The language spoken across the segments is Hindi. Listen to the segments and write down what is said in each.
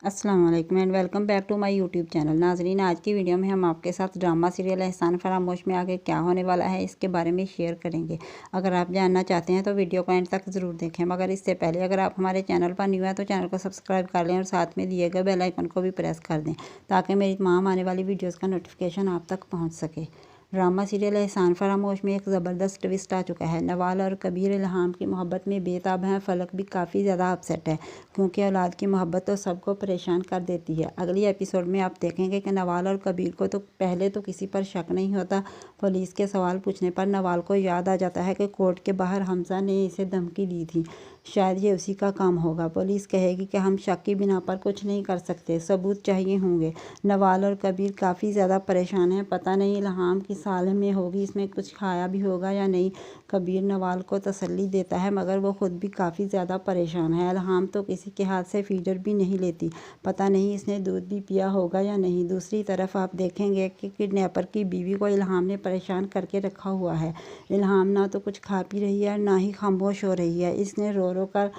अस्सलाम वालेकुम and welcome back to my YouTube channel. नाजरीन, आज की वीडियो में हम आपके साथ ड्रामा सीरियल एहसान फरामोश में आगे क्या होने वाला है इसके बारे में शेयर करेंगे। अगर आप जानना चाहते हैं तो वीडियो को एंड तक ज़रूर देखें, मगर इससे पहले अगर आप हमारे चैनल पर न्यू हैं तो चैनल को सब्सक्राइब कर लें और साथ में दिए गए बेल आइकन को भी प्रेस कर दें ताकि मेरी तमाम आने वाली वीडियोज़ का नोटिफिकेशन आप तक पहुँच सके। ड्रामा सीरियल एहसान फरामोश में एक ज़बरदस्त ट्विस्ट आ चुका है। नवाल और कबीर इल्हाम की मोहब्बत में बेताब हैं। फलक भी काफ़ी ज़्यादा अपसेट है क्योंकि औलाद की मोहब्बत तो सबको परेशान कर देती है। अगली एपिसोड में आप देखेंगे कि नवाल और कबीर को तो पहले तो किसी पर शक नहीं होता। पुलिस के सवाल पूछने पर नवाल को याद आ जाता है कि कोर्ट के बाहर हमजा ने इसे धमकी दी थी, शायद ये उसी का काम होगा। पुलिस कहेगी कि हम शक की बिना पर कुछ नहीं कर सकते, सबूत चाहिए होंगे। नवाल और कबीर काफ़ी ज़्यादा परेशान हैं। पता नहीं इल्हाम की साल में होगी, इसमें कुछ खाया भी होगा या नहीं। कबीर नवाल को तसल्ली देता है मगर वो ख़ुद भी काफ़ी ज़्यादा परेशान है। इल्हाम तो किसी के हाथ से फीडर भी नहीं लेती, पता नहीं इसने दूध भी पिया होगा या नहीं। दूसरी तरफ आप देखेंगे कि किडनैपर की बीवी को इल्हाम ने परेशान करके रखा हुआ है। इल्हाम ना तो कुछ खा पी रही है ना ही खामोश हो रही है। इसने रो रो कर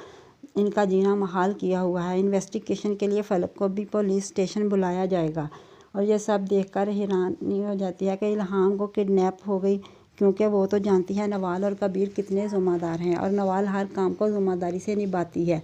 इनका जीना मुहाल किया हुआ है। इन्वेस्टिगेशन के लिए फलक को भी पुलिस स्टेशन बुलाया जाएगा और यह सब देखकर हैरानी हो जाती है कि इल्हाम को किडनैप हो गई, क्योंकि वो तो जानती है नवाल और कबीर कितने ज़िम्मेदार हैं और नवाल हर काम को ज़िम्मेदारी से निभाती है।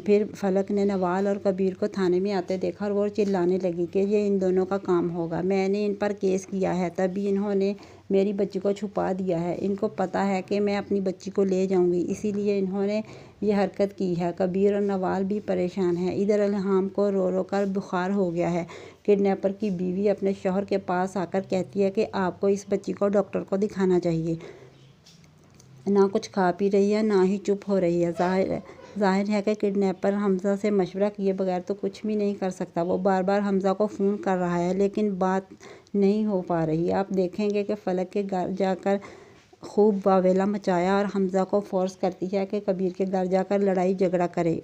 फिर फलक ने नवाल और कबीर को थाने में आते देखा और वो चिल्लाने लगी कि ये इन दोनों का काम होगा, मैंने इन पर केस किया है तभी इन्होंने मेरी बच्ची को छुपा दिया है। इनको पता है कि मैं अपनी बच्ची को ले जाऊंगी, इसीलिए इन्होंने ये हरकत की है। कबीर और नवाल भी परेशान हैं। इधर इल्हाम को रो रो कर बुखार हो गया है। किडनैपर की बीवी अपने शौहर के पास आकर कहती है कि आपको इस बच्ची को डॉक्टर को दिखाना चाहिए। ना कुछ खा पी रही है ना ही चुप हो रही है। जाहिर है कि किडनैपर हमजा से मशवरा किए बगैर तो कुछ भी नहीं कर सकता। वो बार बार हमजा को फ़ोन कर रहा है लेकिन बात नहीं हो पा रही। आप देखेंगे कि फलक के घर जाकर खूब वावेला मचाया और हमजा को फोर्स करती है कि कबीर के घर जाकर लड़ाई झगड़ा करे,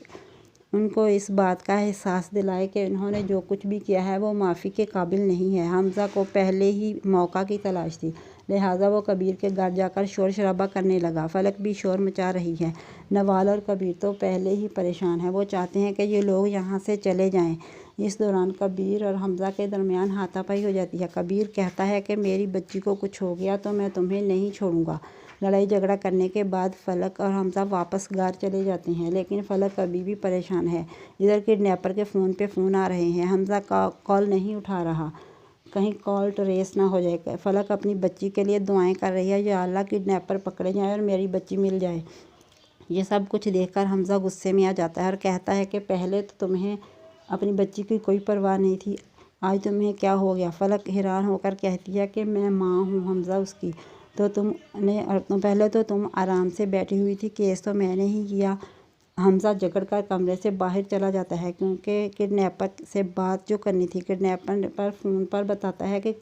उनको इस बात का एहसास दिलाए कि उन्होंने जो कुछ भी किया है वो माफ़ी के काबिल नहीं है। हमजा को पहले ही मौका की तलाश थी, लिहाजा वो कबीर के घर जाकर शोर शराबा करने लगा। फलक भी शोर मचा रही है। नवाल और कबीर तो पहले ही परेशान है, वो चाहते हैं कि ये लोग यहाँ से चले जाएं। इस दौरान कबीर और हमजा के दरमियान हाथापाई हो जाती है। कबीर कहता है कि मेरी बच्ची को कुछ हो गया तो मैं तुम्हें नहीं छोड़ूंगा। लड़ाई झगड़ा करने के बाद फलक और हमजा वापस घर चले जाते हैं, लेकिन फलक अभी भी परेशान है। इधर किडनैपर के फ़ोन पे फ़ोन आ रहे हैं। हमजा का कॉल नहीं उठा रहा, कहीं कॉल ट्रेस ना हो जाए। फलक अपनी बच्ची के लिए दुआएं कर रही है, या अल्लाह किडनैपर पकड़े जाए और मेरी बच्ची मिल जाए। ये सब कुछ देखकर हमजा गुस्से में आ जाता है और कहता है कि पहले तो तुम्हें अपनी बच्ची की कोई परवाह नहीं थी, आज तुम्हें क्या हो गया। फलक हैरान होकर कहती है कि मैं माँ हूँ हमजा उसकी, तो पहले तो तुम आराम से बैठी हुई थी, केस तो मैंने ही किया। हमजा जकड़ कर कमरे से बाहर चला जाता है क्योंकि किडनैपर से बात जो करनी थी। किडनैपर पर फ़ोन पर बताता है कि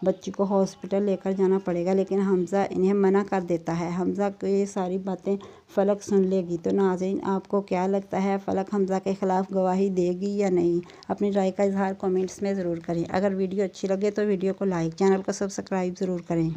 बच्ची को हॉस्पिटल लेकर जाना पड़ेगा, लेकिन हमजा इन्हें मना कर देता है। हमजा को ये सारी बातें फलक सुन लेगी। तो नाज़रीन, आपको क्या लगता है, फलक हमजा के ख़िलाफ़ गवाही देगी या नहीं? अपनी राय का इजहार कमेंट्स में ज़रूर करें। अगर वीडियो अच्छी लगे तो वीडियो को लाइक, चैनल को सब्सक्राइब ज़रूर करें।